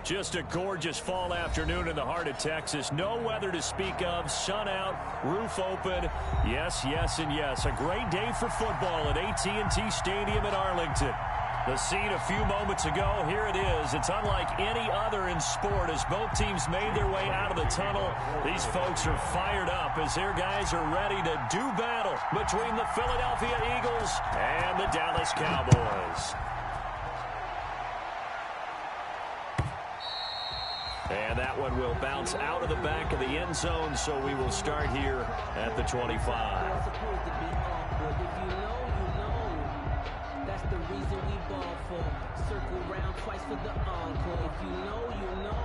Just a gorgeous fall afternoon in the heart of Texas. No weather to speak of. Sun out, roof open. Yes, yes, and yes. A great day for football at AT&T Stadium in Arlington. The scene a few moments ago, here it is. It's unlike any other in sport as both teams made their way out of the tunnel. These folks are fired up as their guys are ready to do battle between the Philadelphia Eagles and the Dallas Cowboys. And that one will bounce out of the back of the end zone, so we will start here at the 25. The reason we ball for. Circle round twice for the encore. If you know, you know.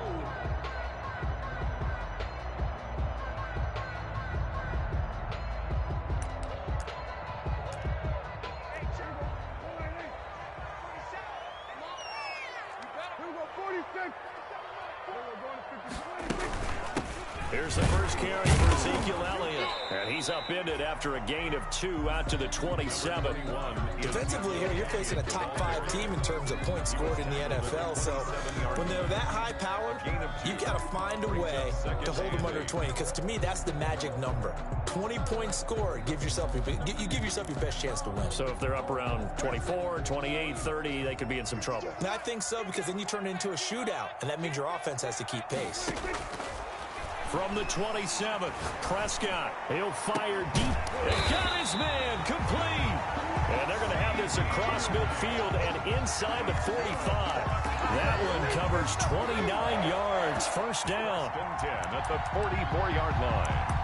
Here's the first carry for Ezekiel Elliott. And he's upended after a gain of 2 out to the 27. Defensively here, you're facing a top 5 team in terms of points scored in the NFL. So when they're that high powered, you got to find a way to hold them under 20. Because to me, that's the magic number. 20 points scored, you give yourself your best chance to win. So if they're up around 24, 28, 30, they could be in some trouble. And I think so, because then you turn it into a shootout. And that means your offense has to keep pace. From the 27th, Prescott, he'll fire deep. And got his man, complete. And they're going to have this across midfield and inside the 45. That one covers 29 yards, first down. 10 at the 44-yard line.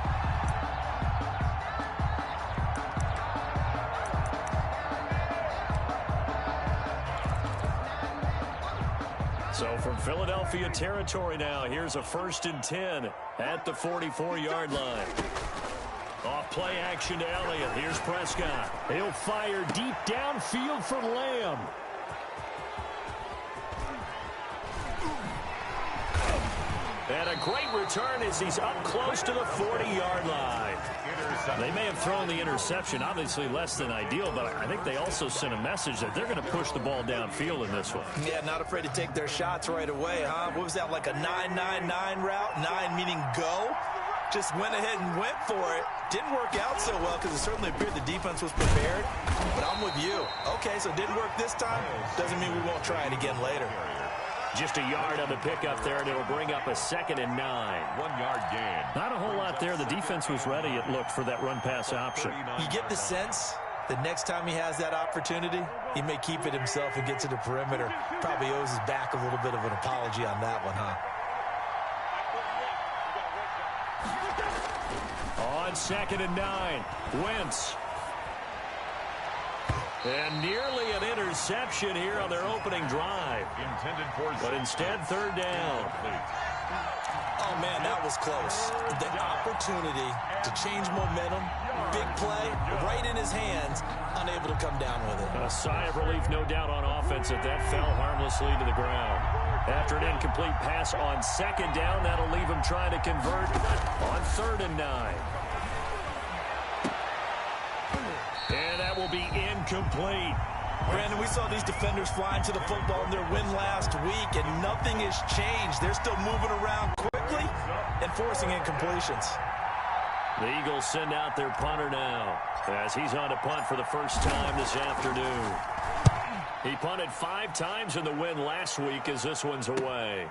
So from Philadelphia territory now, here's a 1st and 10 at the 44-yard line. Off play action to Elliott. Here's Prescott. He'll fire deep downfield for Lamb. And a great return as he's up close to the 40-yard line. They may have thrown the interception, obviously less than ideal, but I think they also sent a message that they're going to push the ball downfield in this one. Yeah, not afraid to take their shots right away, huh? What was that, like a 9-9-9 route? 9 meaning go? Just went ahead and went for it. Didn't work out so well because it certainly appeared the defense was prepared. But I'm with you. Okay, so it didn't work this time. Doesn't mean we won't try it again later. Just a yard on the pickup there, and it'll bring up a 2nd and 9. 1-yard gain. Not a whole lot there. The defense was ready, it looked, for that run-pass option. You get the sense that next time he has that opportunity, he may keep it himself and get to the perimeter. Probably owes his back a little bit of an apology on that one, huh? On 2nd and 9, Wentz. And nearly an interception here on their opening drive. But instead, 3rd down. Oh, man, that was close. The opportunity to change momentum, big play, right in his hands, unable to come down with it. A sigh of relief, no doubt, on offense that fell harmlessly to the ground. After an incomplete pass on 2nd down, that'll leave him trying to convert on 3rd and 9. And that will be incomplete. Brandon, we saw these defenders flying to the football in their win last week, and nothing has changed. They're still moving around quickly and forcing incompletions. The Eagles send out their punter now as he's on to punt for the first time this afternoon. He punted 5 times in the win last week as this one's away.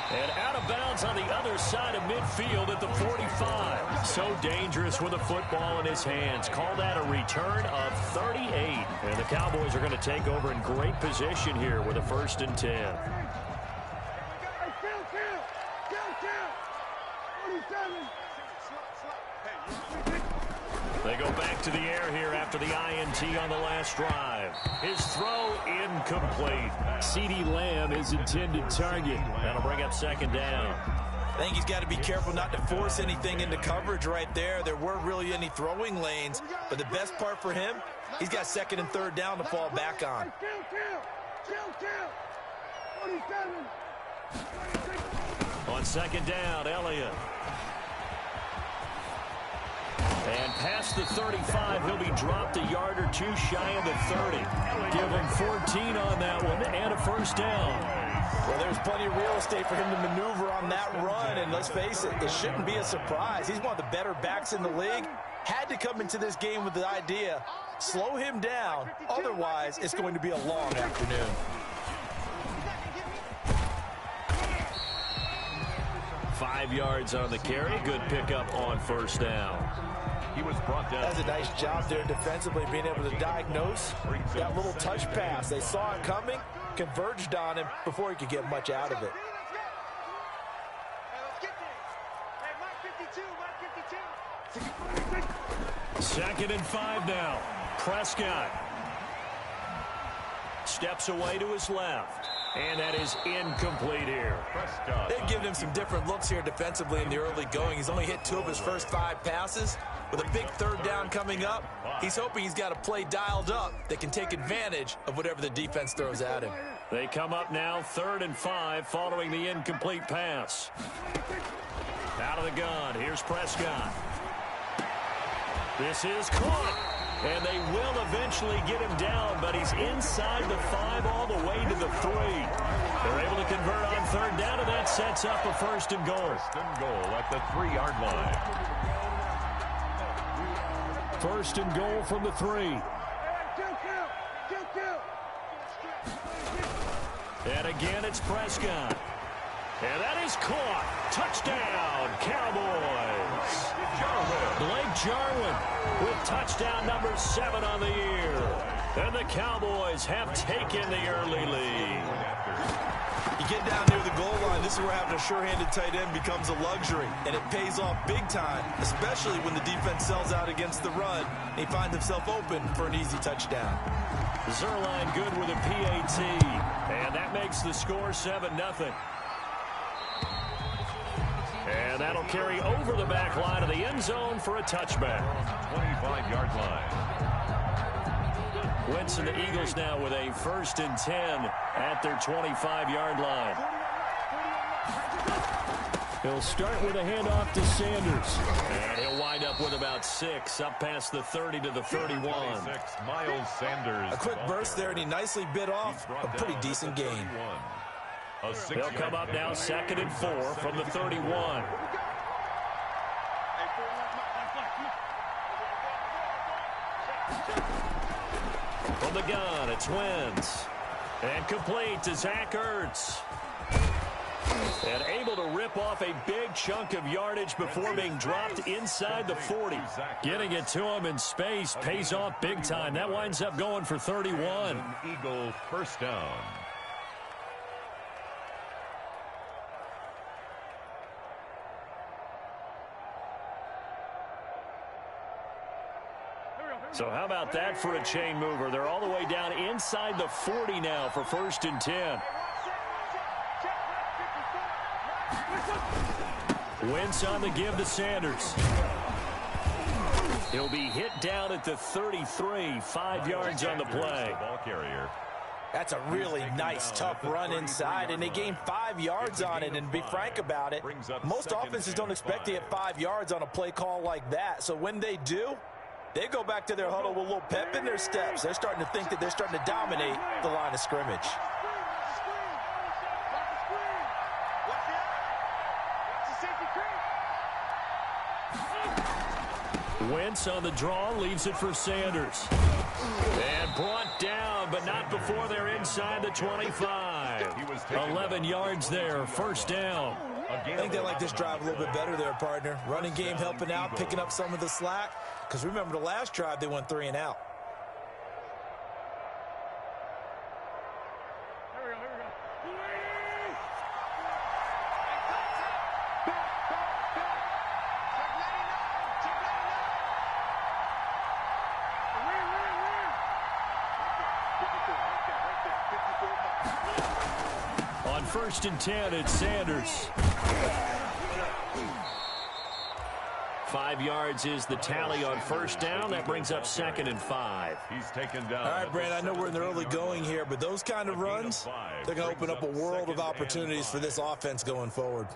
And out of bounds on the other side of midfield at the 45. So dangerous with a football in his hands. Call that a return of 38. And the Cowboys are going to take over in great position here with a 1st and 10. They go back to the air here after the INT on the last drive. His throw incomplete. CeeDee Lamb, his intended target. That'll bring up 2nd down. I think he's got to be careful not to force anything into coverage right there. There weren't really any throwing lanes, but the best part for him, he's got 2nd and 3rd down to fall back on. On 2nd down, Elliott. And past the 35, he'll be dropped a yard or two shy of the 30. Give him 14 on that one and a first down. Well, there's plenty of real estate for him to maneuver on that run, and let's face it, it shouldn't be a surprise. He's one of the better backs in the league. Had to come into this game with the idea, slow him down, otherwise it's going to be a long afternoon. Five yards on the carry. Good pickup on first down. He was brought down. That's a nice job there defensively, being able to diagnose that little touch pass. They saw it coming, converged on him before he could get much out of it. Second and 5 now. Prescott steps away to his left. And that is incomplete here. They've given him some different looks here defensively in the early going. He's only hit 2 of his first 5 passes. With a big third down coming up, he's hoping he's got a play dialed up that can take advantage of whatever the defense throws at him. They come up now 3rd and 5 following the incomplete pass. Out of the gun, here's Prescott. This is caught. And they will eventually get him down, but he's inside the 5 all the way to the 3. They're able to convert on 3rd down, and that sets up a 1st and goal. 1st and goal at the 3-yard line. 1st and goal from the 3. And again, it's Prescott. And that is caught. Touchdown, Cowboys. Blake Jarwin with touchdown number 7 on the year. And the Cowboys have taken the early lead. You get down near the goal line, this is where having a sure-handed tight end becomes a luxury. And it pays off big time, especially when the defense sells out against the run. And he finds himself open for an easy touchdown. Zerline good with a PAT. And that makes the score 7-0. And that'll carry over the back line of the end zone for a touchback. 25-yard line. Wentz and the Eagles now with a 1st and 10 at their 25-yard line. He'll start with a handoff to Sanders. And he'll wind up with about 6, up past the 30 to the 31. Miles Sanders. A quick burst there, and he nicely bit off a pretty decent gain. They'll come up now 2nd and 4 from the 31. From the gun, it's Wentz. And complete to Zach Ertz. And able to rip off a big chunk of yardage before being dropped inside the 40. Getting it to him in space pays off big time. That winds up going for 31. Eagle 1st down. So how about that for a chain mover? They're all the way down inside the 40 now for 1st and 10. Wentz on the give to Sanders. He'll be hit down at the 33, 5 yards on the play. Ball carrier. That's a really nice, tough run inside, and they gained 5 yards on it. And to be frank about it, most offenses don't expect to get 5 yards on a play call like that. So when they do, they go back to their huddle with a little pep in their steps. They're starting to think that they're starting to dominate the line of scrimmage. Wentz on the draw, leaves it for Sanders. And brought down, but not before they're inside the 25. 11 yards there, 1st down. I think they like this drive a little bit better there, partner. Running game helping out, picking up some of the slack. Because remember, the last drive, they went 3 and out. On 1st and 10, it's Sanders. 5 yards is the tally on 1st down. That brings up 2nd and 5. He's taken down. All right, Brand, I know we're in the early going here, but those kind of runs, they're going to open up a world of opportunities for this offense going forward.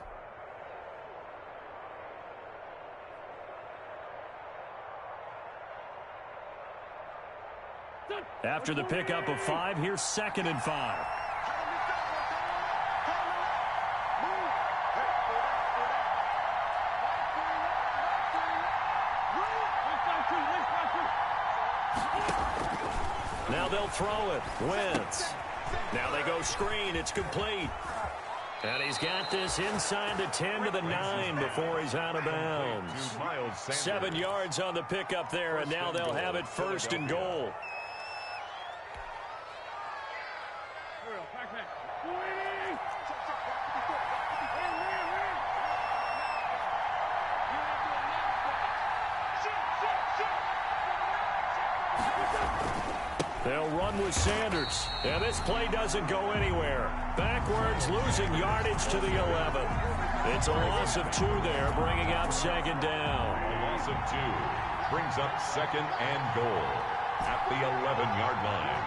After the pickup of 5, here's 2nd and 5. Now they'll throw it. Wentz. Now they go screen. It's complete. And he's got this inside the 10 to the 9 before he's out of bounds. 7 yards on the pickup there, and now they'll have it 1st and goal. They'll run with Sanders. And this play doesn't go anywhere. Backwards, losing yardage to the 11. It's a loss of 2 there, bringing up 2nd down. A loss of 2 brings up 2nd and goal at the 11-yard line.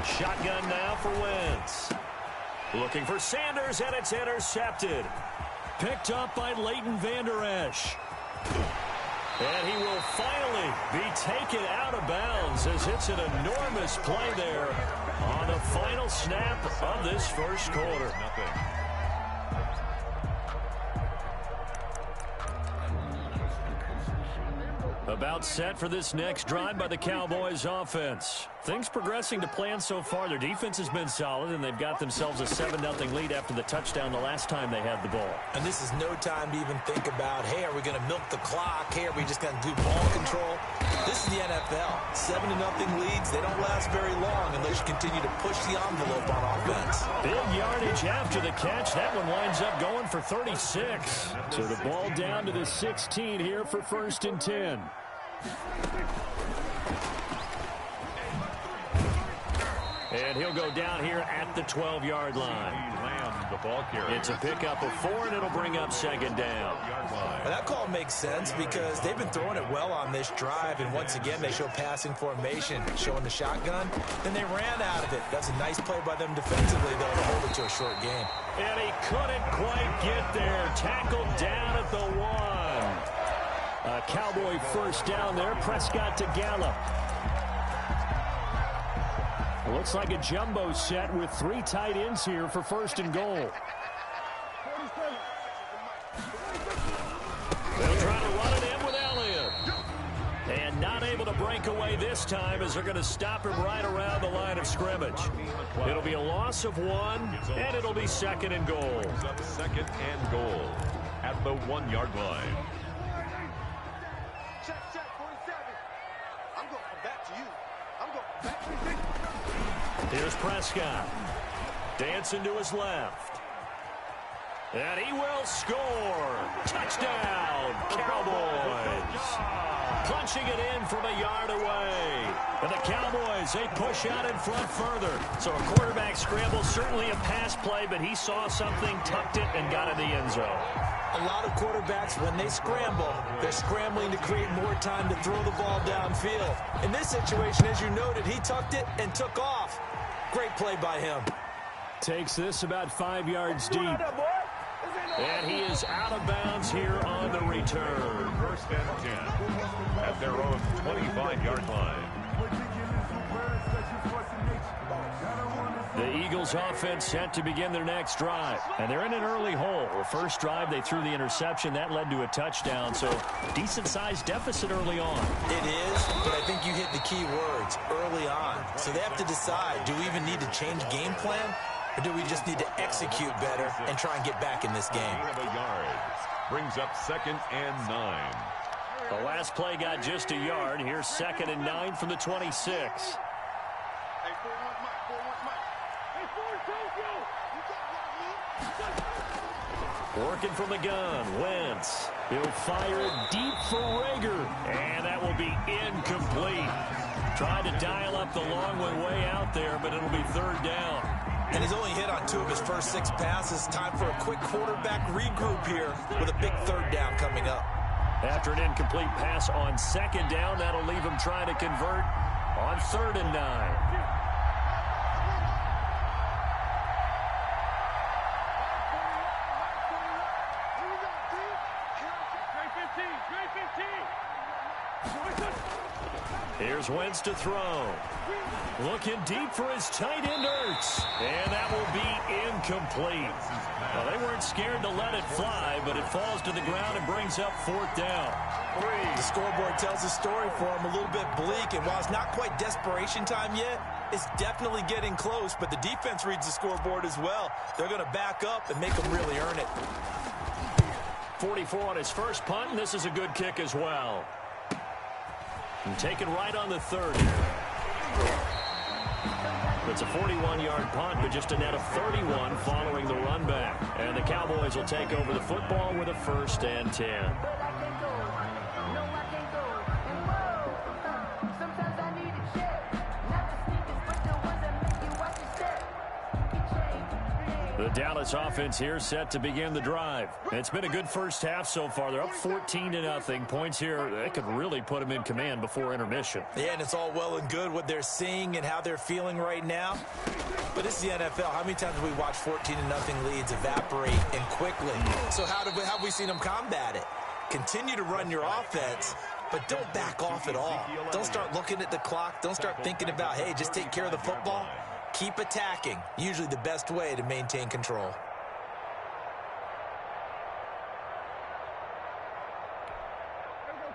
Shotgun now for Wentz. Looking for Sanders, and it's intercepted. Picked up by Leighton Vander Esch. And he will finally be taken out of bounds as it's an enormous play there on the final snap of this first quarter. About set for this next drive by the Cowboys offense. Things progressing to plan so far. Their defense has been solid, and they've got themselves a 7-0 lead after the touchdown the last time they had the ball. And this is no time to even think about, hey, are we going to milk the clock? Hey, are we just going to do ball control? This is the NFL. 7-0 leads, they don't last very long unless you continue to push the envelope on offense. Big yardage after the catch. That one winds up going for 36. So the ball down to the 16 here for 1st and 10. And he'll go down here at the 12-yard line. It's a pickup of 4, and it'll bring up 2nd down. Well, that call makes sense because they've been throwing it well on this drive, and once again they show passing formation, showing the shotgun. Then they ran out of it. That's a nice play by them defensively, though, to hold it to a short game. And he couldn't quite get there. Tackled down at the 1. A Cowboy 1st down there. Prescott to Gallup. Looks like a jumbo set with 3 tight ends here for 1st and goal. They'll try to run it in with Elliott. And not able to break away this time as they're going to stop him right around the line of scrimmage. It'll be a loss of 1, and it'll be 2nd and goal. 2nd and goal at the 1-yard line. Check, 47. I'm going back to you. I'm going back to you. Here's Prescott. Dancing to his left. And he will score. Touchdown, Cowboys. Punching it in from a yard away. And the Cowboys, they push out in front further. So a quarterback scramble, certainly a pass play, but he saw something, tucked it, and got in the end zone. A lot of quarterbacks, when they scramble, they're scrambling to create more time to throw the ball downfield. In this situation, as you noted, he tucked it and took off. Great play by him. Takes this about 5 yards deep. And he is out of bounds here on the return. 1st and 10 at their own 25-yard line. The Eagles offense set to begin their next drive. And they're in an early hole. The first drive, they threw the interception. That led to a touchdown. So decent-sized deficit early on. It is, but I think you hit the key words, early on. So they have to decide, do we even need to change game plan? Or do we just need to execute better and try and get back in this game? Brings up 2nd and 9. The last play got just a yard. Here's 2nd and 9 from the 26. Working from the gun, Wentz. He'll fire it deep for Rager, and that will be incomplete. Tried to dial up the long one way out there, but it'll be 3rd down. And he's only hit on 2 of his first 6 passes. Time for a quick quarterback regroup here with a big 3rd down coming up. After an incomplete pass on 2nd down, that'll leave him trying to convert on 3rd and 9. Here's Wentz to throw. Looking deep for his tight end, Ertz. And that will be incomplete. Well, they weren't scared to let it fly, but it falls to the ground and brings up 4th down. The scoreboard tells a story for him, a little bit bleak. And while it's not quite desperation time yet, it's definitely getting close. But the defense reads the scoreboard as well. They're going to back up and make them really earn it. 44 on his first punt, and this is a good kick as well. And taken right on the 30. It's a 41-yard punt, but just a net of 31 following the run back. And the Cowboys will take over the football with a 1st and 10. The Dallas offense here set to begin the drive. It's been a good first half so far. They're up 14-0. Points here, they could really put them in command before intermission. Yeah, and it's all well and good what they're seeing and how they're feeling right now. But this is the NFL. How many times have we watched 14-0 leads evaporate and quickly? So how have we seen them combat it? Continue to run your offense, but don't back off at all. Don't start looking at the clock. Don't start thinking about, hey, just take care of the football. Keep attacking. Usually the best way to maintain control.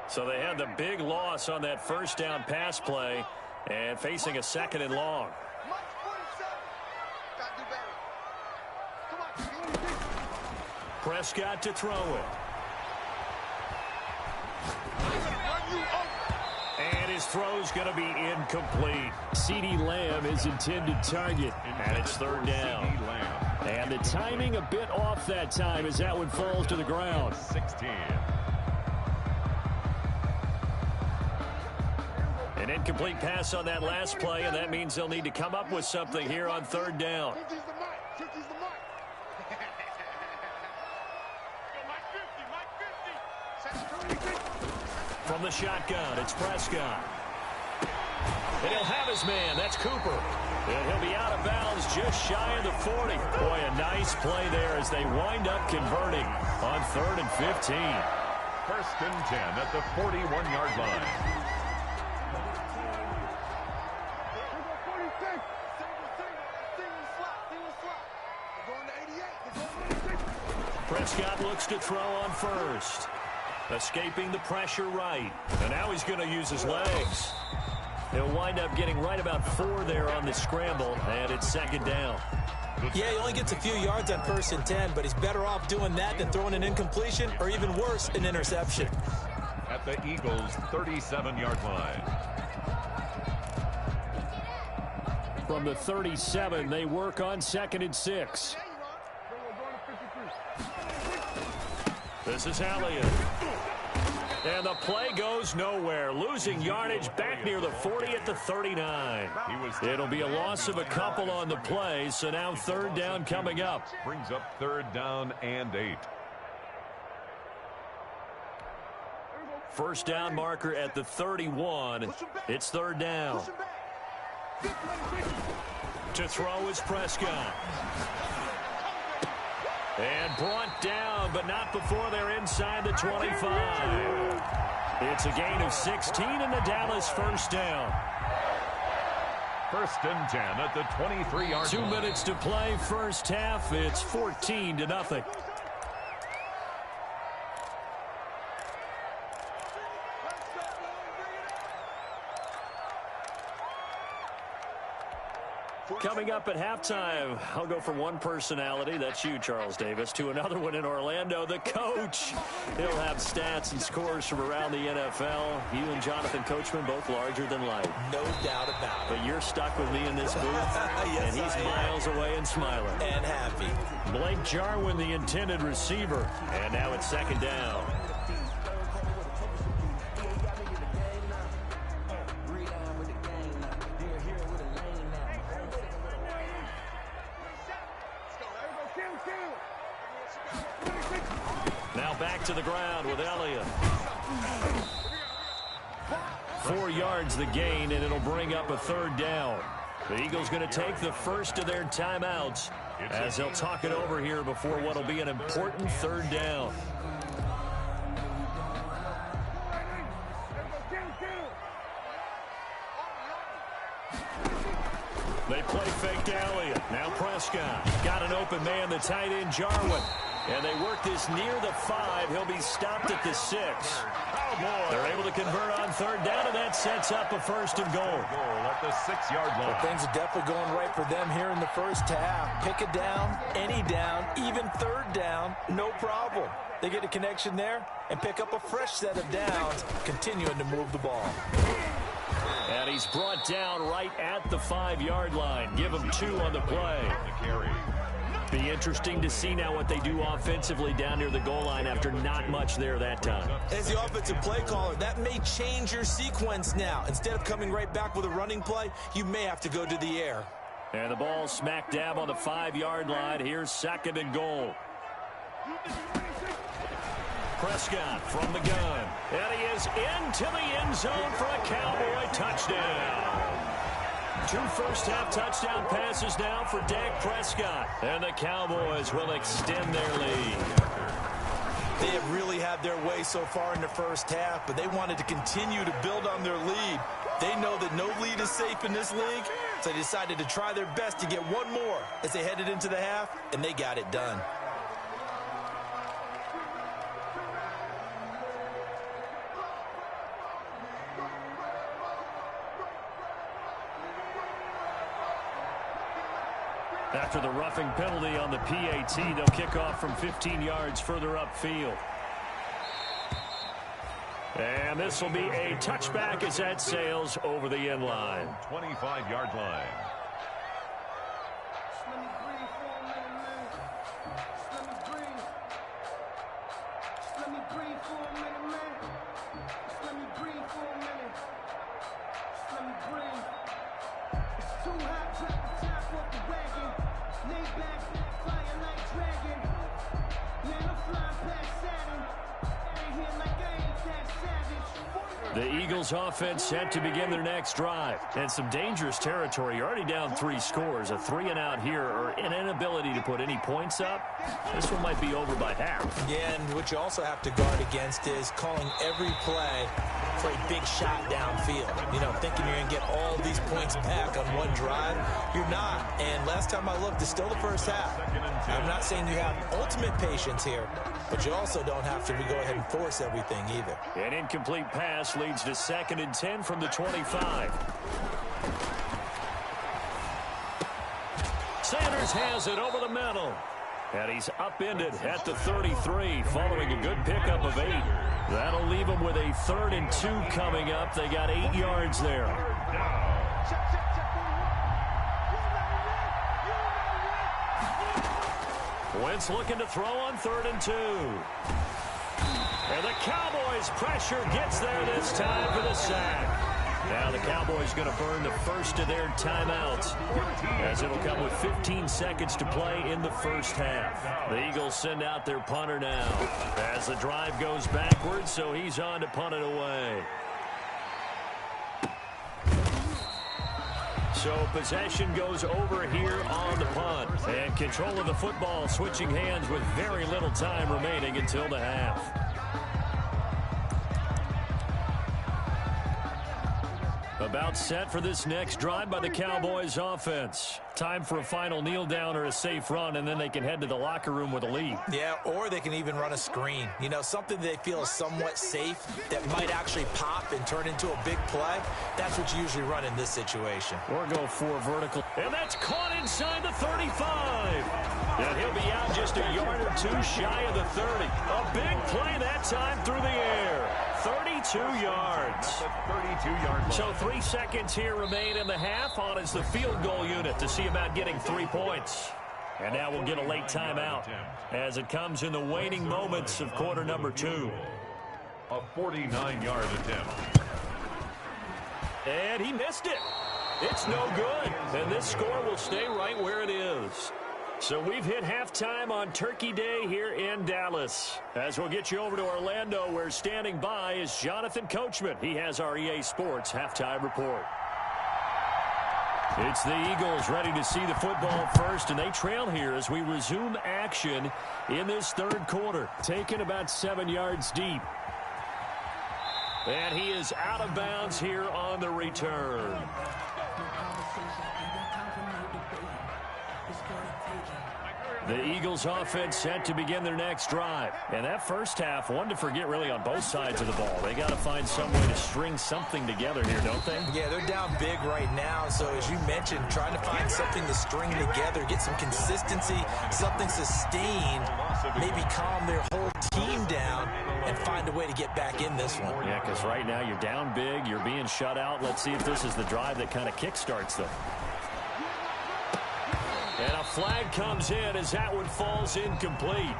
So they had the big loss on that first down pass play and facing a 2nd and long. Prescott to throw it. And his throw's going to be incomplete. CeeDee Lamb is intended target, and it's 3rd down. And the timing a bit off that time as that one falls to the ground. 16. An incomplete pass on that last play, and that means they'll need to come up with something here on 3rd down. From the shotgun, it's Prescott. And he'll have his man. That's Cooper. And he'll be out of bounds just shy of the 40. Boy, a nice play there as they wind up converting on 3rd and 15. 1st and 10 at the 41-yard line. Prescott looks to throw on 1st. Escaping the pressure right. And now he's going to use his legs. He'll wind up getting right about 4 there on the scramble, and it's 2nd down. Yeah, he only gets a few yards on 1st and 10, but he's better off doing that than throwing an incompletion or even worse, an interception. At the Eagles' 37-yard line. From the 37, they work on 2nd and 6. This is Elliott. And the play goes nowhere. Losing yardage back near the 40 at the 39. It'll be a loss of a couple on the play, so now 3rd down coming up. Brings up 3rd down and 8. 1st down marker at the 31. It's 3rd down. To throw is Prescott. And brought down, but not before they're inside the 25. It's a gain of 16 and the Dallas 1st down. 1st and 10 at the 23-yard line. 2 minutes to play, first half. It's 14-0. Coming up at halftime, I'll go from one personality, that's you, Charles Davis, to another one in Orlando, the coach. He'll have stats and scores from around the NFL. You and Jonathan Coachman, both larger than life. No doubt about it. But you're stuck with me in this booth, yes, and he's miles away and smiling. And happy. Blake Jarwin, the intended receiver, and now it's 2nd down. Now back to the ground with Elliott. 4 yards the gain, and it'll bring up a 3rd down. The Eagles going to take the first of their timeouts as they'll talk it over here before what will be an important 3rd down. They play fake Elliott. Now Prescott. Got an open man, the tight end, Jarwin. And they work this near the 5. He'll be stopped at the 6. They're able to convert on third down, and that sets up a first and goal. At the 6-yard line. Well, things are definitely going right for them here in the first half. Pick a down, any down, even third down, no problem. They get a connection there and pick up a fresh set of downs, continuing to move the ball. And he's brought down right at the 5-yard line. Give him 2 on the play. Be interesting to see now what they do offensively down near the goal line after not much there that time. As the offensive play caller, that may change your sequence now. Instead of coming right back with a running play, you may have to go to the air. And the ball smack dab on the 5-yard line. Here's second and goal. Prescott from the gun. And he is into the end zone for a Cowboy touchdown. 2 first-half touchdown passes now for Dak Prescott. And the Cowboys will extend their lead. They have really had their way so far in the first half, but they wanted to continue to build on their lead. They know that no lead is safe in this league, so they decided to try their best to get one more as they headed into the half, and they got it done. After the roughing penalty on the PAT, they'll kick off from 15 yards further upfield. And this will be a touchback as that sails over the end line. 25-yard line. The Eagles offense set to begin their next drive. And some dangerous territory. You're already down 3 scores. A 3 and out here, or an inability to put any points up. This one might be over by half. Yeah, and what you also have to guard against is calling every play for a big shot downfield. You know, thinking you're going to get all these points back on one drive. You're not. And last time I looked, it's still the first half. I'm not saying you have ultimate patience here, but you also don't have to go ahead and force everything either. An incomplete pass leads to 2nd and 10 from the 25. Sanders has it over the middle. And he's upended at the 33 following a good pickup of 8. That'll leave him with a 3rd and 2 coming up. They got 8 yards there. Wentz looking to throw on 3rd and 2. And the Cowboys' pressure gets there this time for the sack. Now the Cowboys going to burn the first of their timeouts, as it'll come with 15 seconds to play in the first half. The Eagles send out their punter now as the drive goes backwards, so he's on to punt it away. So possession goes over here on the punt. And control of the football switching hands with very little time remaining until the half. About set for this next drive by the Cowboys offense. Time for a final kneel down or a safe run, and then they can head to the locker room with a lead. Yeah, or they can even run a screen. You know, something they feel is somewhat safe that might actually pop and turn into a big play. That's what you usually run in this situation. Or go for a vertical. And that's caught inside the 35. And he'll be out just a yard or 2 shy of the 30. A big play that time through the air. 32 yards. 32-yard line. So 3 seconds here remain in the half on as the field goal unit to see about getting 3 points. And now we'll get a late timeout as it comes in the waning moments of quarter number 2. A 49-yard attempt. And he missed it. It's no good. And this score will stay right where it is. So we've hit halftime on Turkey Day here in Dallas. As we'll get you over to Orlando, where standing by is Jonathan Coachman. He has our EA Sports halftime report. It's the Eagles ready to see the football first, and they trail here as we resume action in this 3rd quarter. Taken about 7 yards deep. And he is out of bounds here on the return. The Eagles offense set to begin their next drive. And that first half, one to forget really on both sides of the ball. They got to find some way to string something together here, don't they? Yeah, they're down big right now. So as you mentioned, trying to find something to string together, get some consistency, something sustained, maybe calm their whole team down and find a way to get back in this one. Yeah, because right now you're down big, you're being shut out. Let's see if this is the drive that kind of kickstarts them. And a flag comes in as that one falls incomplete.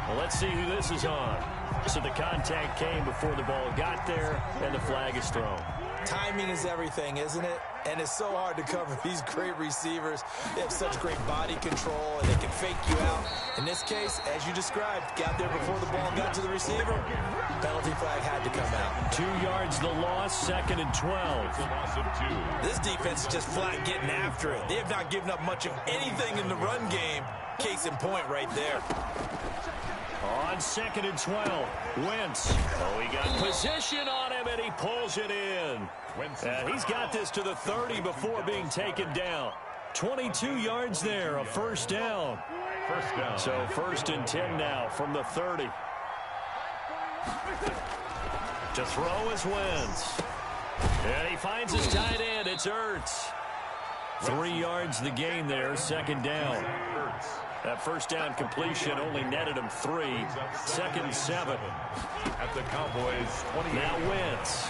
Well, let's see who this is on. So the contact came before the ball got there, and the flag is thrown. Timing is everything, isn't it? And it's so hard to cover these great receivers. They have such great body control, and they can fake you out. In this case, as you described, got there before the ball got to the receiver. Penalty flag had to come out. 2 yards the loss, 2nd and 12. This defense is just flat getting after it. They have not given up much of anything in the run game. Case in point right there. On 2nd and 12, Wentz. Oh, he got position on him, and he pulls it in. And he's got this to the 30 before being taken down. 22 yards there, a first down. So 1st and 10 now from the 30. To throw is Wentz. And he finds his tight end. It's Ertz. 3 yards the gain there, 2nd down. That first down completion only netted him 3. 2nd and 7. At the Cowboys 28. Now Wentz.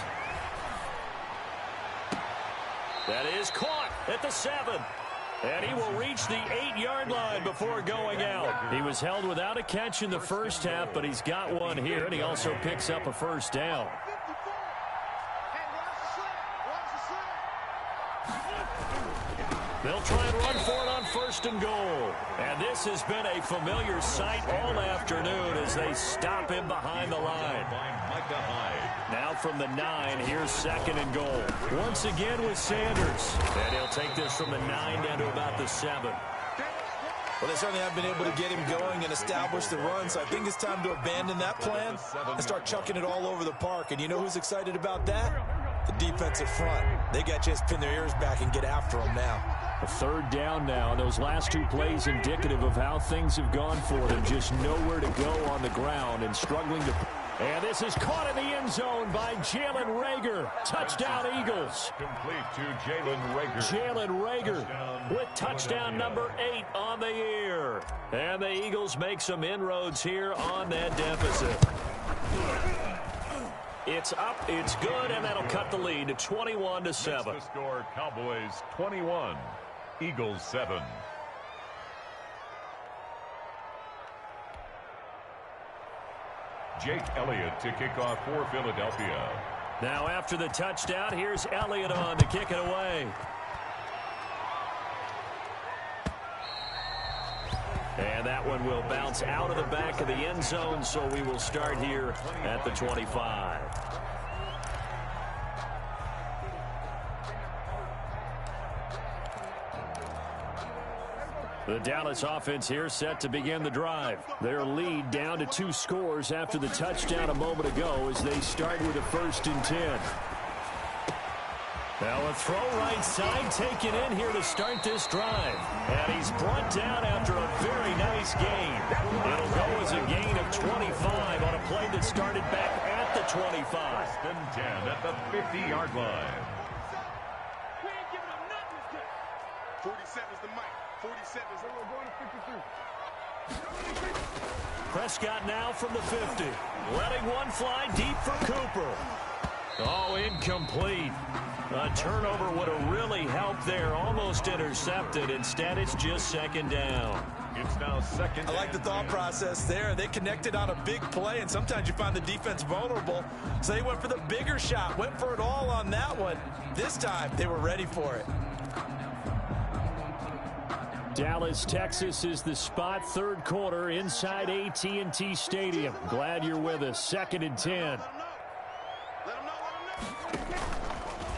That is caught at the 7. And he will reach the 8-yard line before going out. He was held without a catch in the first half, but he's got one here, and he also picks up a first down. They'll try and run for it on 1st and goal. And this has been a familiar sight all afternoon as they stop him behind the line. Now from the 9, here's 2nd and goal. Once again with Sanders. And he'll take this from the 9 down to about the 7. Well, they certainly have been able to get him going and establish the run, so I think it's time to abandon that plan and start chucking it all over the park. And you know who's excited about that? The defensive front. They got a chance to pin their ears back and get after him now. A 3rd down now, and those last 2 plays indicative of how things have gone for them. Just nowhere to go on the ground and struggling to... And this is caught in the end zone by Jalen Reagor. Touchdown, Eagles. Complete to Jalen Reagor. Jalen Reagor with touchdown number 8 on the year. And the Eagles make some inroads here on that deficit. It's up, it's good, and that'll cut the lead to 21-7. The score, Cowboys 21, Eagles 7. Jake Elliott to kick off for Philadelphia. Now after the touchdown, here's Elliott on to kick it away. And that one will bounce out of the back of the end zone, so we will start here at the 25. The Dallas offense here set to begin the drive. Their lead down to 2 scores after the touchdown a moment ago as they start with a 1st and 10. Now a throw right side taken in here to start this drive. And he's brought down after a very nice gain. It'll go as a gain of 25 on a play that started back at the 25. 1st and 10 at the 50-yard line. We ain't giving up nothing today. 47's the mic. 47's the going to 53. Prescott now from the 50. Letting one fly deep for Cooper. Oh, incomplete. A turnover would have really helped there. Almost intercepted. Instead, it's just 2nd down. It's now 2nd. I like the thought process there. They connected on a big play, and sometimes you find the defense vulnerable. So they went for the bigger shot, went for it all on that one. This time, they were ready for it. Dallas, Texas is the spot. 3rd quarter inside AT&T Stadium. Glad you're with us. 2nd and 10. Let them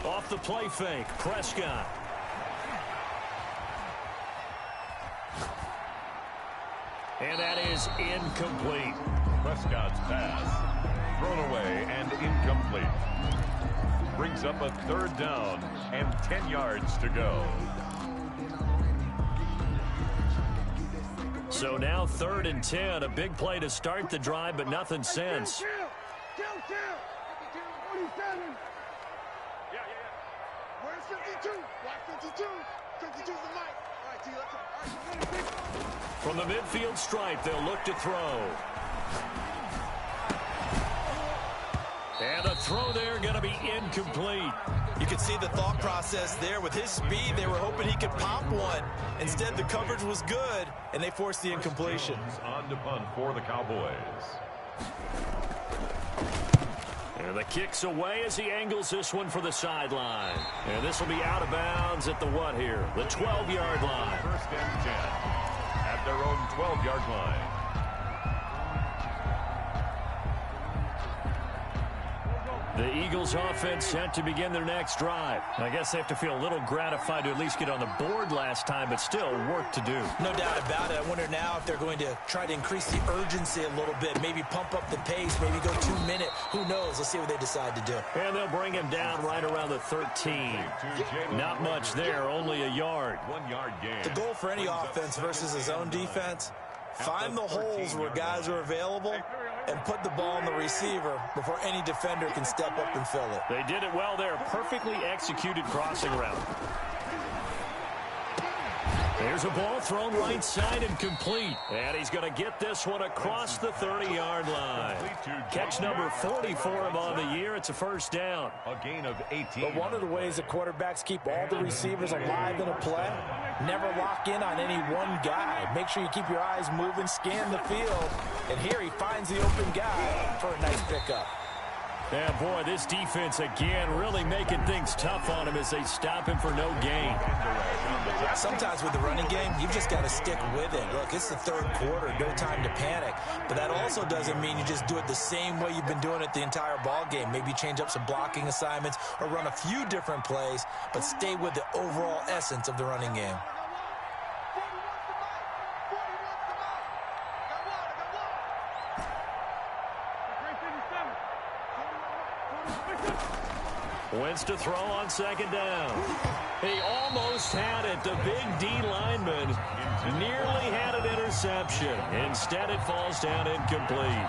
know. Off the play fake, Prescott. And that is incomplete. Prescott's pass thrown away and incomplete. Brings up a 3rd down and 10 yards to go. So now 3rd and 10. A big play to start the drive, but nothing since. Kill. 47. Yeah. Where's 52? Watch 52. 52's the mic. All right, T, let's go. From the midfield stripe, they'll look to throw. And a throw there going to be incomplete. You can see the thought process there. With his speed, they were hoping he could pop one. Instead, the coverage was good, and they forced the incompletion. On to punt for the Cowboys. And the kick's away as he angles this one for the sideline. And this will be out of bounds at the what here? The 12-yard line. 1st and 10 at their own 12-yard line. The Eagles offense set to begin their next drive. I guess they have to feel a little gratified to at least get on the board last time, but still work to do. No doubt about it. I wonder now if they're going to try to increase the urgency a little bit, maybe pump up the pace, maybe go 2-minute. Who knows? Let's see what they decide to do. And they'll bring him down right around the 13. Not much there, only a yard. 1-yard gain. The goal for any offense versus his own defense, find the holes where guys are available and put the ball on the receiver before any defender can step up and fill it. They did it well there. Perfectly executed crossing route. There's a ball thrown right side and complete. And he's going to get this one across the 30-yard line. Catch number 40 for him on the year. It's a 1st down. A gain of 18. But one of the ways that quarterbacks keep all the receivers alive in a play, never lock in on any one guy. Make sure you keep your eyes moving, scan the field. And here he finds the open guy for a nice pickup. Yeah, boy, this defense again really making things tough on him as they stop him for no gain. Sometimes with the running game, you've just got to stick with it. Look, it's the 3rd quarter, no time to panic. But that also doesn't mean you just do it the same way you've been doing it the entire ball game. Maybe change up some blocking assignments or run a few different plays, but stay with the overall essence of the running game. Wentz to throw on 2nd down. He almost had it. The big D lineman nearly had an interception. Instead, it falls down incomplete.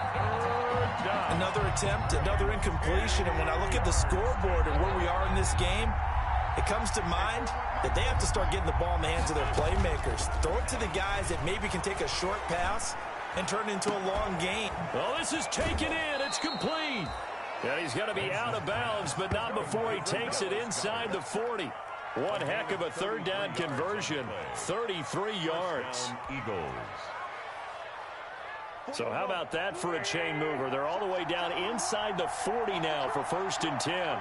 Another attempt, another incompletion. And when I look at the scoreboard and where we are in this game, it comes to mind that they have to start getting the ball in the hands of their playmakers. Throw it to the guys that maybe can take a short pass and turn it into a long gain. Well, this is taken in. It's complete. And he's going to be out of bounds, but not before he takes it inside the 40. One heck of a 3rd down conversion, 33 yards. Eagles. So how about that for a chain mover? They're all the way down inside the 40 now for 1st and 10.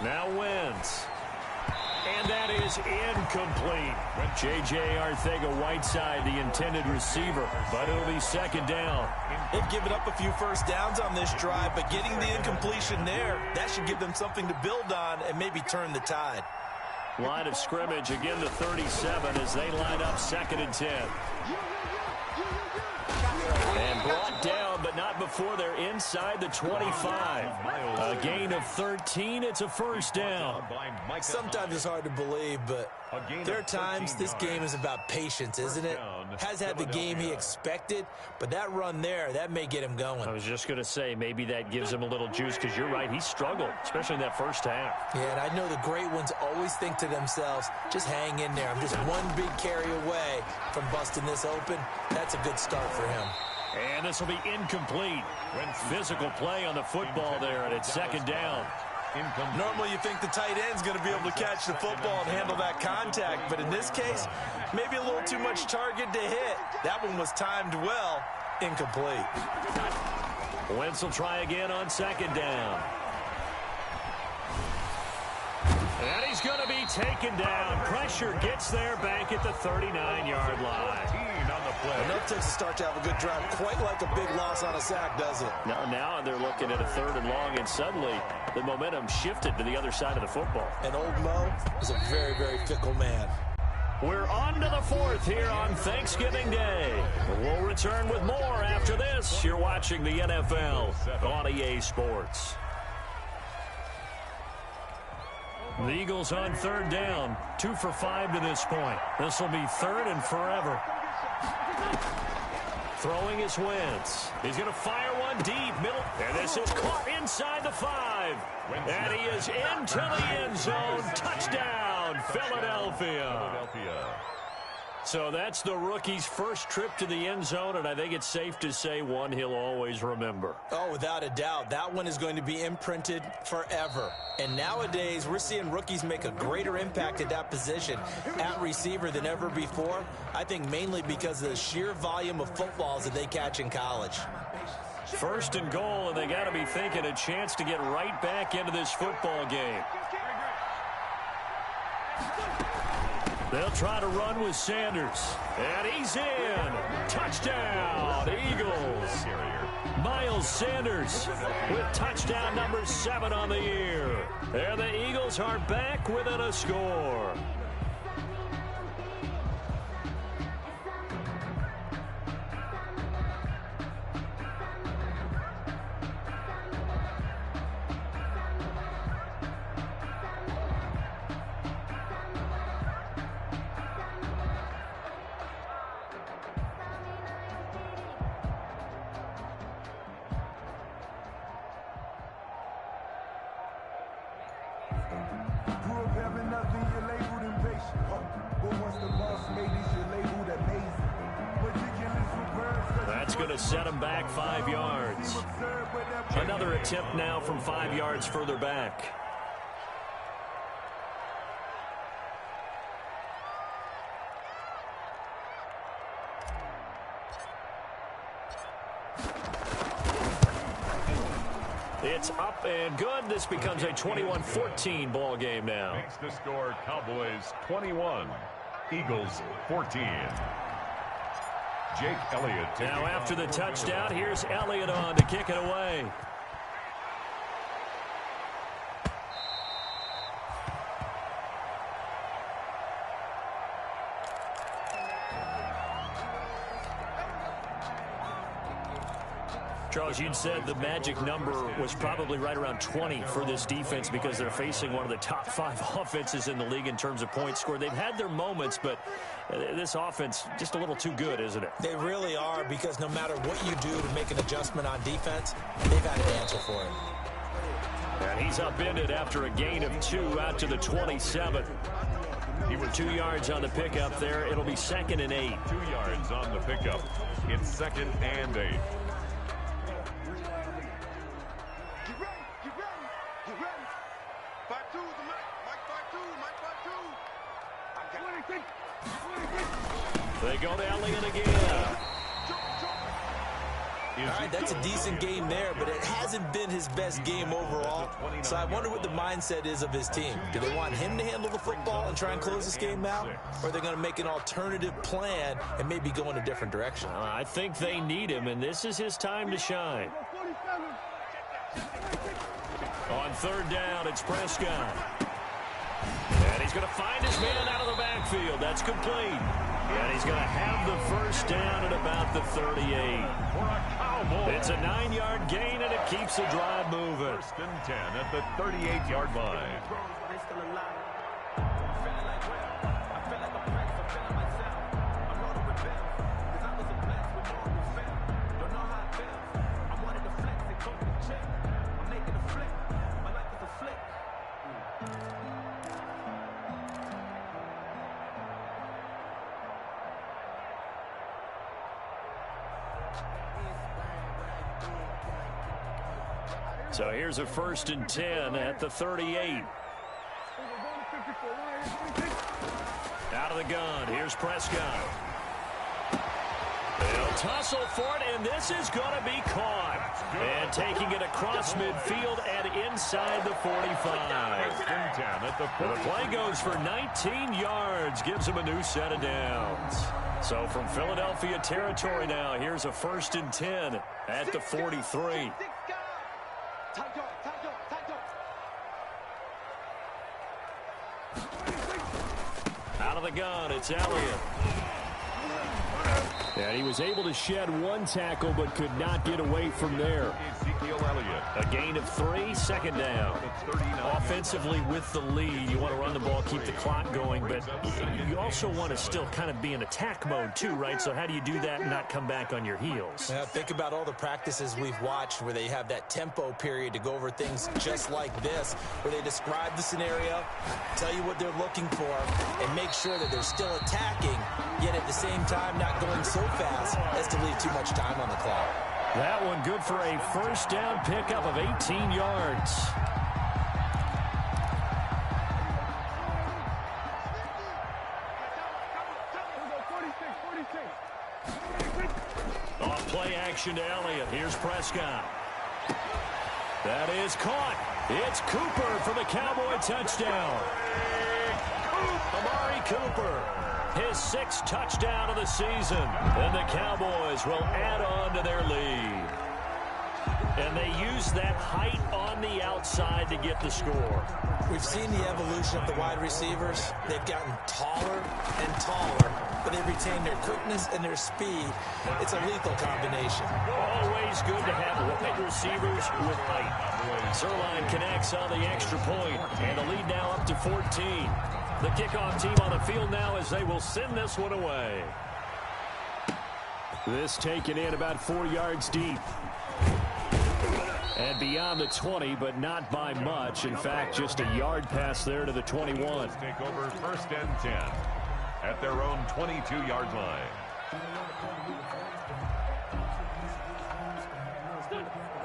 Now Wentz. And that is incomplete. J.J. Arcega-Whiteside, the intended receiver, but it'll be 2nd down. They've given up a few 1st downs on this drive, but getting the incompletion there, that should give them something to build on and maybe turn the tide. Line of scrimmage, again the 37 as they line up 2nd and 10. And brought down, but not before they're inside the 25. A gain of 13. It's a 1st down. Sometimes it's hard to believe, but there are times this game is about patience, isn't it? Has had the game he expected, but that run there, that may get him going. I was just going to say, maybe that gives him a little juice, because you're right, he struggled, especially in that 1st half. Yeah, and I know the great ones always think to themselves, just hang in there. I'm just one big carry away from busting this open. That's a good start for him. And this will be incomplete. Physical play on the football there, and it's 2nd down. Normally you think the tight end's going to be able to catch the football and handle that contact, but in this case, maybe a little too much target to hit. That one was timed well. Incomplete. Wentz will try again on 2nd down. And he's going to be taken down. Pressure gets there back at the 39-yard line. Enough to start to have a good drive. Quite like a big loss on a sack, does it? Now they're looking at a 3rd and long, and suddenly the momentum shifted to the other side of the football. And old Mo is a very, very fickle man. We're on to the 4th here on Thanksgiving Day. We'll return with more after this. You're watching the NFL on EA Sports. The Eagles on 3rd down, 2 for 5 to this point. This will be 3rd and forever. Throwing is Wentz. He's going to fire one deep, middle. And this is caught inside the 5. And he is into the end zone. Touchdown, Philadelphia. So that's the rookie's first trip to the end zone, and I think it's safe to say one he'll always remember. Oh, without a doubt. That one is going to be imprinted forever. And nowadays, we're seeing rookies make a greater impact at that position at receiver than ever before. I think mainly because of the sheer volume of footballs that they catch in college. First and goal, and they got to be thinking a chance to get right back into this football game. They'll try to run with Sanders. And he's in. Touchdown, Eagles. Miles Sanders with touchdown number 7 on the year. And the Eagles are back within a score. That's going to set him back 5 yards. Another attempt now from 5 yards further back. It's up and good. This becomes a 21-14 ball game now. Makes the score Cowboys 21, Eagles 14. Jake Elliott. Now after the touchdown, here's Elliott on to kick it away. Charles, you'd said the magic number was probably right around 20 for this defense because they're facing one of the top 5 offenses in the league in terms of points scored. They've had their moments, but this offense just a little too good, isn't it? They really are, because no matter what you do to make an adjustment on defense, they've got an answer for it. And he's upended after a gain of 2 out to the 27. He was 2 yards on the pickup there. It'll be 2nd and 8. 2 yards on the pickup. It's 2nd and 8. They go to Elliott again. All right, that's a decent game there, but it hasn't been his best game overall. So I wonder what the mindset is of his team. Do they want him to handle the football and try and close this game out? Or are they going to make an alternative plan and maybe go in a different direction? I think they need him, and this is his time to shine. On 3rd down, it's Prescott. And he's going to find his man out of the backfield. That's complete. And he's going to have the first down at about the 38. It's a 9-yard gain, and it keeps the drive moving. 1st and 10 at the 38-yard line. So here's a 1st and 10 at the 38. Out of the gun. Here's Prescott. They'll tussle for it, and this is going to be caught. And taking it across midfield and inside the 45. 1st and 10 at the 40. The play goes for 19 yards. Gives them a new set of downs. So from Philadelphia territory now, here's a 1st and 10 at the 43. Out of the gun, it's Elliott. And he was able to shed one tackle but could not get away from there. A gain of 3, second down. Offensively with the lead, you want to run the ball, keep the clock going, but you also want to still kind of be in attack mode too, right? So how do you do that and not come back on your heels? Yeah, think about all the practices we've watched where they have that tempo period to go over things just like this, where they describe the scenario, tell you what they're looking for, and make sure that they're still attacking, yet at the same time not going so fast as to leave too much time on the clock. That one good for a first down pickup of 18 yards. Off play action to Elliott. Here's Prescott. That is caught. It's Cooper for the Cowboy touchdown. Amari Cooper. His 6th touchdown of the season. And the Cowboys will add on to their lead. And they use that height on the outside to get the score. We've seen the evolution of the wide receivers. They've gotten taller and taller, but they've retained their quickness and their speed. It's a lethal combination. Always good to have wide receivers with height. Zerline connects on the extra point, and the lead now up to 14. The kickoff team on the field now as they will send this one away. This taken in about 4 yards deep. And beyond the 20, but not by much. In fact, just a yard pass there to the 21. Take over 1st and 10 at their own 22-yard line.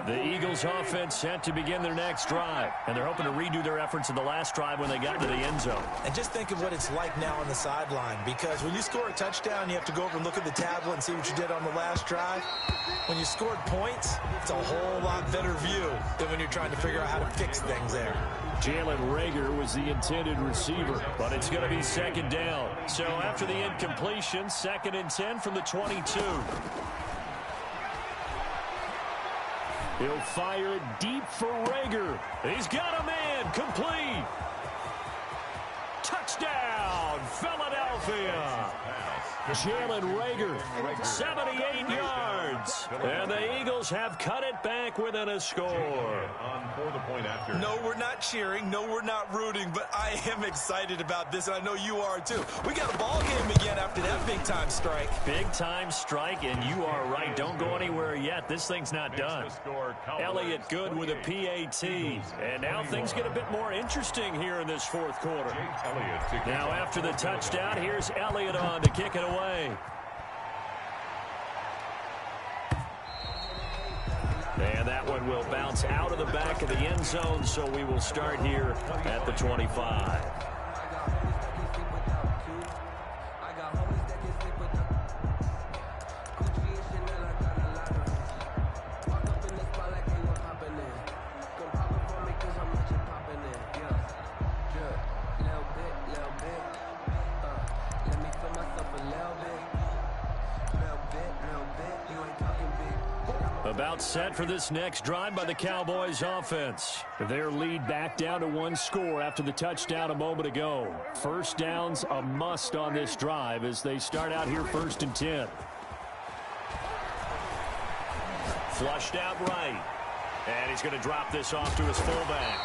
The Eagles offense set to begin their next drive. And they're hoping to redo their efforts in the last drive when they got to the end zone. And just think of what it's like now on the sideline, because when you score a touchdown, you have to go over and look at the tablet and see what you did on the last drive. When you scored points, it's a whole lot better view than when you're trying to figure out how to fix things there. Jalen Reagor was the intended receiver, but it's going to be 2nd down. So after the incompletion, 2nd and 10 from the 22. He'll fire it deep for Reagor. He's got a man, complete. Touchdown, Philadelphia. Jalen Reagor, 78 yards. And the Eagles have cut it back within a score. No, we're not cheering. No, we're not rooting. But I am excited about this, and I know you are too. We got a ball game again after that big-time strike. Big-time strike, and you are right. Don't go anywhere yet. This thing's not done. Elliott good with a PAT. And now things get a bit more interesting here in this 4th quarter. Now after the touchdown, here's Elliott on to kick it away. And that one will bounce out of the back of the end zone, so we will start here at the 25. About set for this next drive by the Cowboys offense. Their lead back down to 1 score after the touchdown a moment ago. First down's a must on this drive as they start out here 1st and 10. Flushed out right. And he's going to drop this off to his fullback.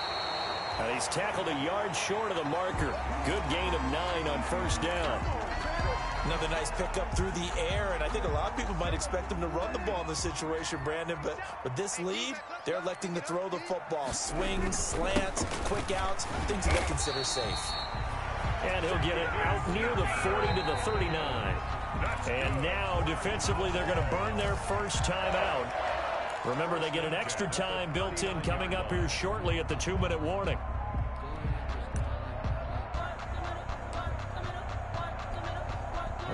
And he's tackled a yard short of the marker. Good gain of 9 on 1st down. Another nice pickup through the air, and I think a lot of people might expect them to run the ball in this situation, Brandon, but with this lead, they're electing to throw the football. Swings, slants, quick outs, things that they consider safe. And he'll get it out near the 40 to the 39. And now, defensively, they're going to burn their first timeout. Remember, they get an extra time built in coming up here shortly at the 2-minute warning.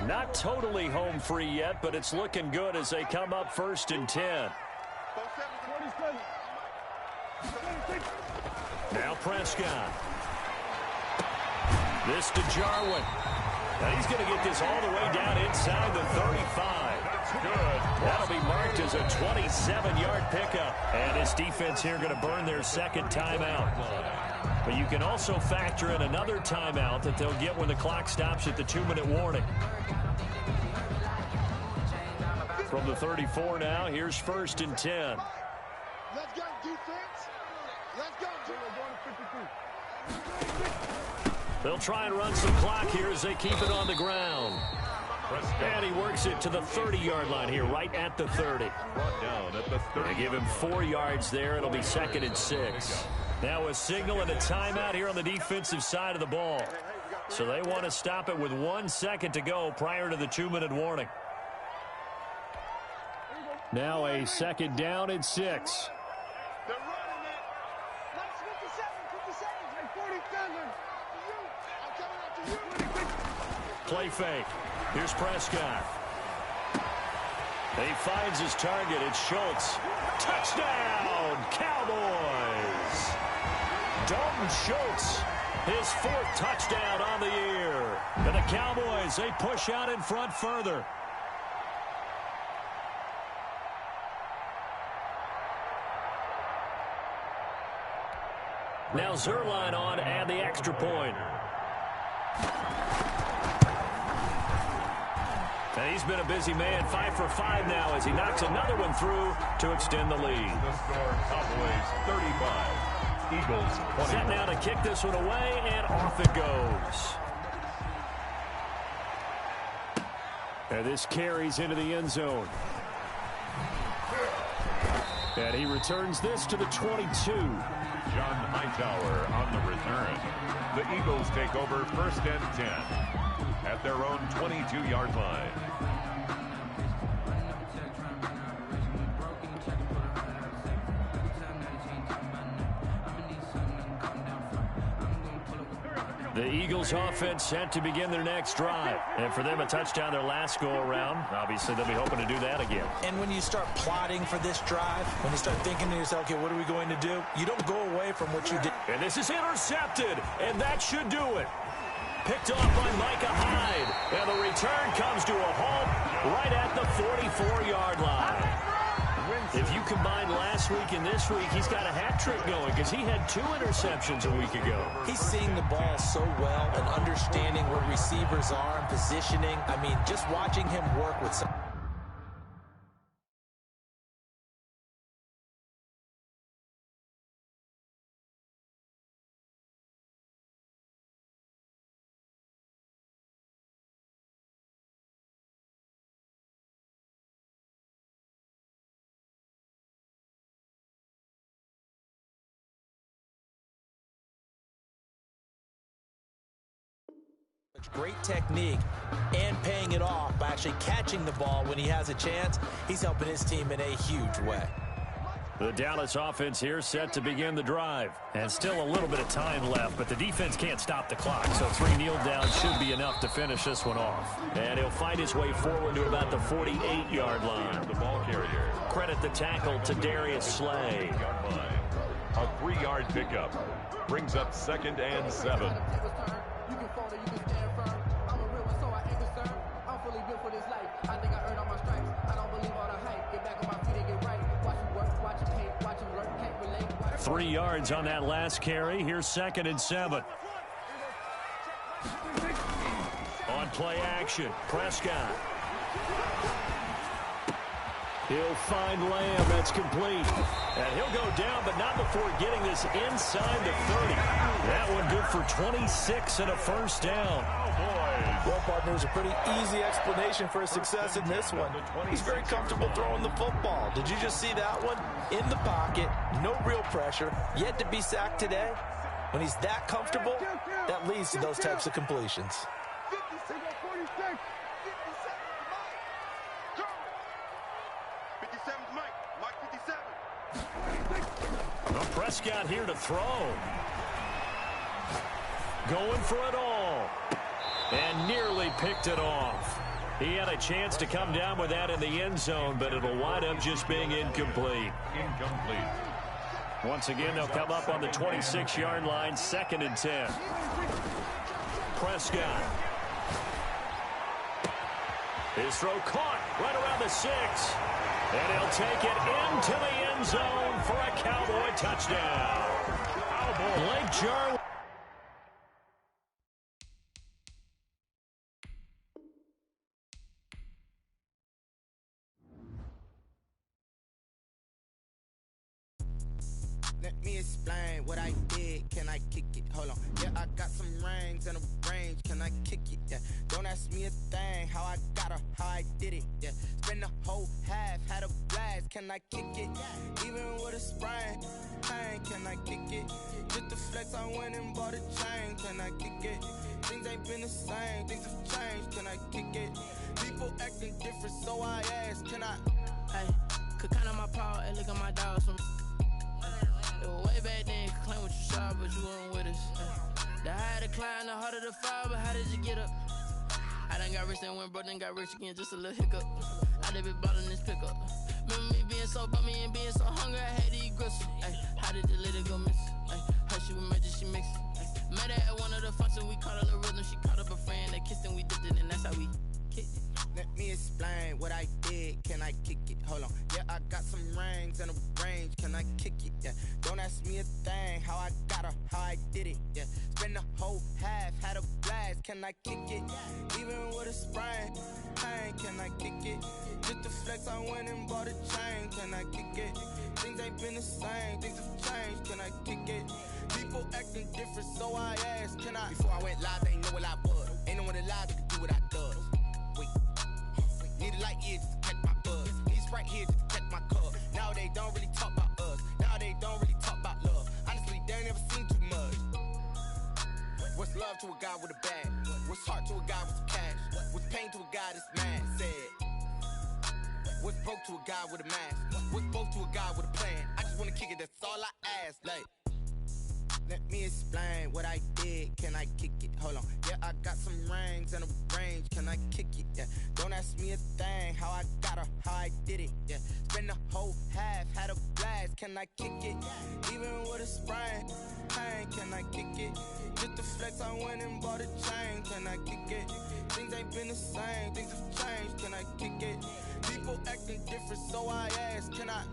Not totally home free yet, but it's looking good as they come up 1st and 10. Now Prescott. This to Jarwin. And he's going to get this all the way down inside the 35. That's good. That'll be marked as a 27-yard pickup. And this defense here going to burn their 2nd timeout. But you can also factor in another timeout that they'll get when the clock stops at the 2-minute warning. From the 34 now, here's 1st and 10. Let's go, defense. Let's go. We're going to 53. They'll try and run some clock here as they keep it on the ground. And he works it to the 30-yard line here, right at the 30. Brought down at the 30. They give him 4 yards there. It'll be 2nd and 6. Now a signal and a timeout here on the defensive side of the ball. So they want to stop it with 1 second to go prior to the 2-minute warning. Now a 2nd down and 6. They're running it. Let's 57, like 47. I'm coming up to you. Play fake. Here's Prescott. He finds his target. It's Schultz. Touchdown, Cowboys. Dalton Schultz, his 4th touchdown on the year. And the Cowboys, they push out in front further. Now Zerline on and the extra point. And he's been a busy man, 5 for 5 now as he knocks another one through to extend the lead. The score, Cowboys 35, Eagles 20. Set now to kick this one away, and off it goes. And this carries into the end zone. And he returns this to the 22. John Hightower on the return. The Eagles take over 1st and 10 at their own 22-yard line. The Eagles offense set to begin their next drive. And for them, a touchdown their last go-around. Obviously, they'll be hoping to do that again. And when you start plotting for this drive, when you start thinking to yourself, okay, what are we going to do? You don't go away from what you did. And this is intercepted, and that should do it. Picked off by Micah Hyde. And the return comes to a halt right at the 44-yard line. If you combine last week and this week, he's got a hat trick going because he had 2 interceptions a week ago. He's seeing the ball so well and understanding where receivers are and positioning. I mean, just watching him work with some... Great technique and paying it off by actually catching the ball when he has a chance. He's helping his team in a huge way. The Dallas offense here set to begin the drive. And still a little bit of time left, but the defense can't stop the clock. So 3 kneel downs should be enough to finish this one off. And he'll find his way forward to about the 48-yard line. The ball carrier. Credit the tackle to Darius Slay. A 3-yard pickup brings up 2nd and 7. You can fall or you can stand firm. I'm a real one, so I ain't concerned. I'm fully built for this life. I think I earned all my stripes. I don't believe all the hype. Get back on my feet and get right. Watch him work, watch him hate, watch him learn, can't relate. 3 yards on that last carry. Here's 2nd and 7. On play action, Prescott. He'll find Lamb. That's complete. And he'll go down, but not before getting this inside the 30. That one good for 26 and a 1st down. Well, partner, there's a pretty easy explanation for his success in this one. He's very comfortable throwing the football. Did you just see that one? In the pocket, no real pressure, yet to be sacked today. When he's that comfortable, that leads to those types of completions. 56, 46. 57's Mike. Mike 57. Well, Prescott here to throw. Going for it all. And nearly picked it off. He had a chance to come down with that in the end zone, but it'll wind up just being incomplete. Incomplete. Once again, they'll come up on the 26-yard line, 2nd and 10. Prescott. His throw caught right around the 6. And he'll take it into the end zone for a Cowboy touchdown. Blake Jarwin. me explain what I did. Can I kick it? Hold on. Yeah, I got some rings and a range. Can I kick it? Yeah. Don't ask me a thing. How I got her, how I did it. Yeah. Spend the whole half, had a blast. Can I kick it? Even with a sprain, pain. Can I kick it? Just the flex, I went and bought a chain. Can I kick it? Things ain't been the same. Things have changed. Can I kick it? People acting different, so I ask. Can I? Hey, could count on my power and look at my dogs from. It was way back then, could claim what you saw, but you weren't with us. The higher the climb, the harder the fall, but how did you get up? I done got rich and went broke, then got rich again, just a little hiccup. I done been ballin' this pickup. Remember me being so bummy and being so hungry, I had to eat gristle. Ay, how did the lady go miss? Ay, how she was magic, she mixed. Met her at one of the functions, we caught her the rhythm, she caught up a friend, they kissed and we dipped it, and that's how we kicked it. Let me explain what I did. Can I kick it? Hold on. Yeah, I got some rings and a range. Can I kick it? Yeah. Don't ask me a thing. How I got her, how I did it. Yeah. Spend the whole half, had a blast. Can I kick it? Even with a sprain, pain. Can I kick it? Just the flex, I went and bought a chain. Can I kick it? Things ain't been the same. Things have changed. Can I kick it? People acting different, so I asked. Can I? Before I went live, they ain't know what I was. Ain't no one alive that could do what I does. Wait. Need a light here just to catch my buzz. Need Sprite here just to catch my cup. Now they don't really talk about us. Now they don't really talk about love. Honestly, they ain't never seen too much. What's love to a guy with a bag? What's heart to a guy with some cash? What's pain to a guy that's mad? Said. What's broke to a guy with a mask? What's broke to a guy with a plan? I just wanna kick it, that's all I ask. Like, let me explain what I did. Can I kick it? Hold on. Yeah, I got some rings and a range. Can I kick it? Yeah. Don't ask me a thing. How I got her, how I did it. Yeah. Spend the whole half, had a blast. Can I kick it? Even with a sprain, pain. Can I kick it? Just the flex, I went and bought a chain. Can I kick it? Things ain't been the same. Things have changed. Can I kick it? People acting different, so I ask. Can I?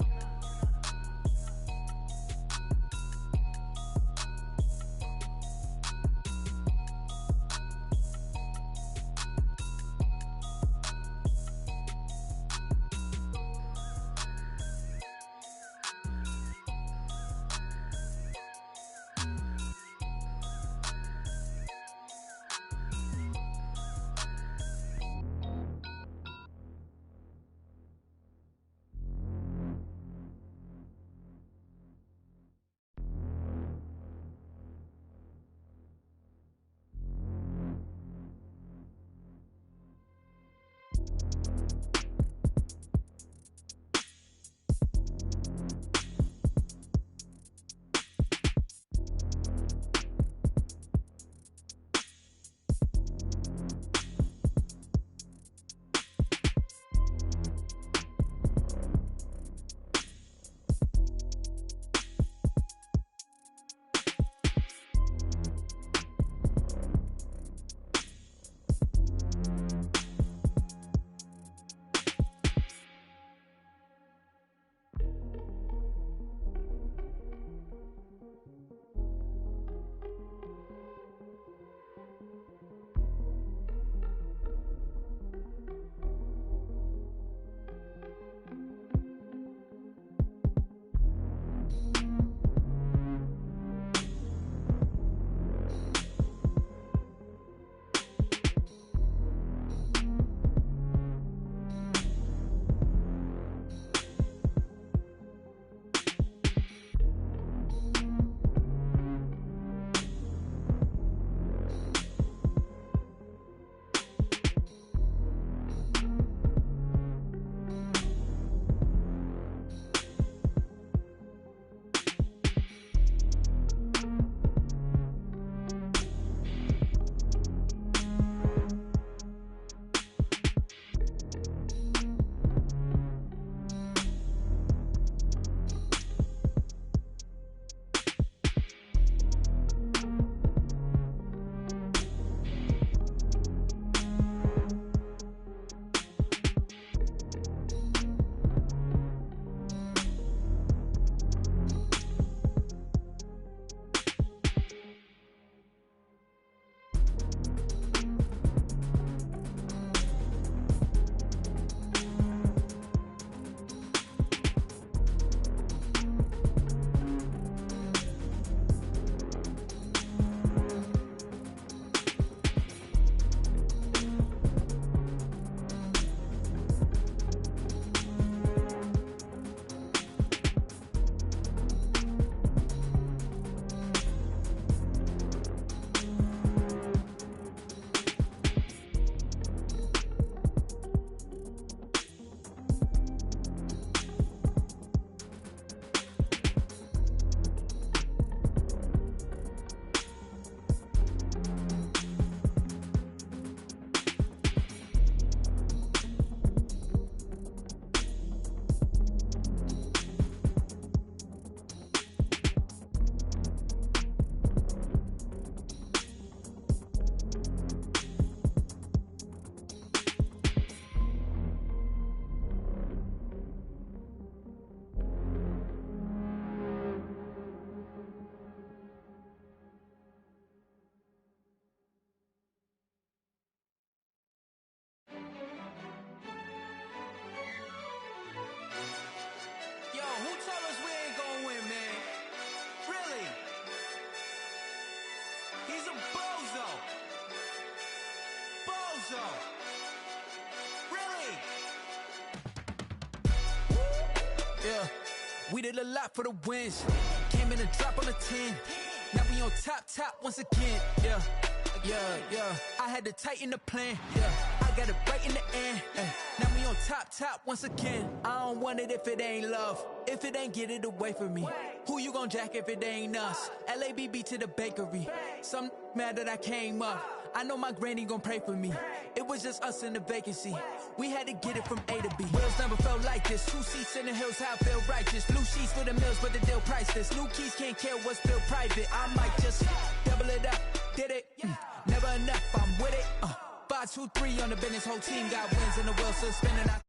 Lonzo. Really? Yeah, we did a lot for the wins. Came in a drop on a 10. Now we on top once again. Yeah. I had to tighten the plan. Yeah, I got it right in the end. Now we on top once again. I don't want it if it ain't love. If it ain't, get it away from me. Who you gon' jack if it ain't us? LABB to the bakery. Some mad that I came up. I know my granny gon' pray for me. It was just us in the vacancy. We had to get it from A to B. Wheels never felt like this. 2 seats in the hills, how I feel righteous. Blue sheets for the mills, but the deal priceless. New keys can't care what's still private. I might just double it up. Did it? Never enough, I'm with it. 5, 2, 3 on the business. Whole team got wins and the wheels still spinning.